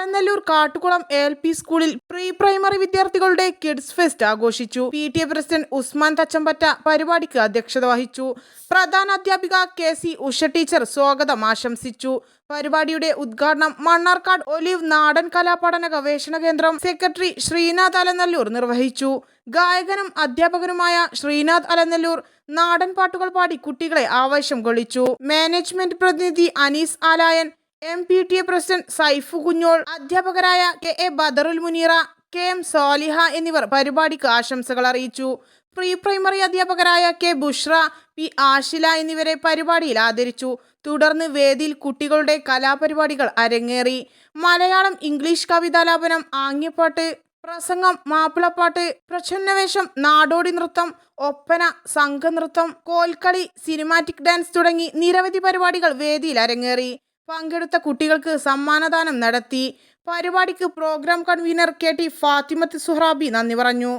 Alanallur Kattukulam LP സ്കൂളിൽ pre primary വിദ്യാർത്ഥികളുടെ kids fest ആഘോഷിച്ചു. PTA പ്രസിഡന്റ് ഉസ്മാൻ തച്ചമ്പറ്റ പരിപാടിക്ക് അധ്യക്ഷത വഹിച്ചു. പ്രധാന അധ്യാപിക KC ഉഷ ടീച്ചർ സ്വാഗതം ആശംസിച്ചു. പരിപാടിയുടെ ഉദ്ഘാടനം മണ്ണാർക്കാട് ഒലിവ് നാടൻ കലാപഠന ഗവേഷണ കേന്ദ്രം സെക്രട്ടറി ശ്രീനാഥ് അലനല്ലൂർ നിർവഹിച്ചു. ഗായകനും അധ്യാപകനുമായ ശ്രീനാഥ് അലനല്ലൂർ നാടൻ പാട്ടുകൾ പാടി കുട്ടികളെ ആവേശം കൊള്ളിച്ചു. മാനേജ്മെന്റ് പ്രതിനിധി അനീസ് ആലായൻ, MPTA പ്രസിഡന്റ് സൈഫു കുഞ്ഞോൾ, അധ്യാപകരായ KA ബദറുൽ മുനീറ, KM സാലിഹ എന്നിവർ പരിപാടിക്ക് ആശംസകൾ അറിയിച്ചു. പ്രീ പ്രൈമറി അധ്യാപകരായ K ബുഷ്ര, P ആഷില എന്നിവരെ പരിപാടിയിൽ ആദരിച്ചു. തുടർന്ന് വേദിയിൽ കുട്ടികളുടെ കലാപരിപാടികൾ അരങ്ങേറി. മലയാളം, ഇംഗ്ലീഷ് കവിതാലാപനം, ആംഗ്യപ്പാട്ട്, പ്രസംഗം, മാപ്പിളപ്പാട്ട്, പ്രച്ഛന്നവേഷം, നാടോടി നൃത്തം, ഒപ്പന, സംഘനൃത്തം, കോൽക്കളി, സിനിമാറ്റിക് ഡാൻസ് തുടങ്ങി നിരവധി പരിപാടികൾ വേദിയിൽ അരങ്ങേറി. പങ്കെടുത്ത കുട്ടികൾക്ക് സമ്മാനദാനം നടത്തി. പരിപാടിക്ക് programme convenor KT Fathimath Suhrabi നന്ദി പറഞ്ഞു.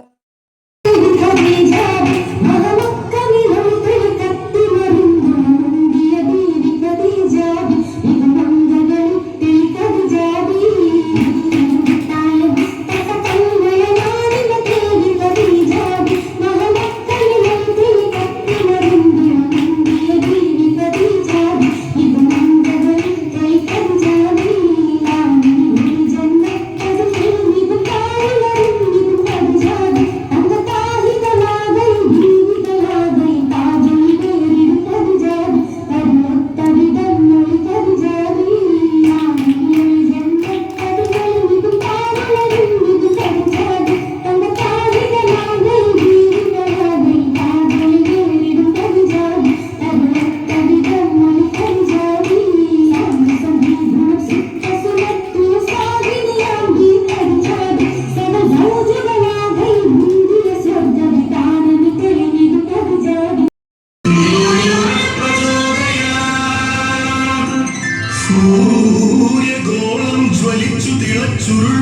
സൂര്യഗോളം ജ്വലിച്ചു തിളച്ചുരുൾ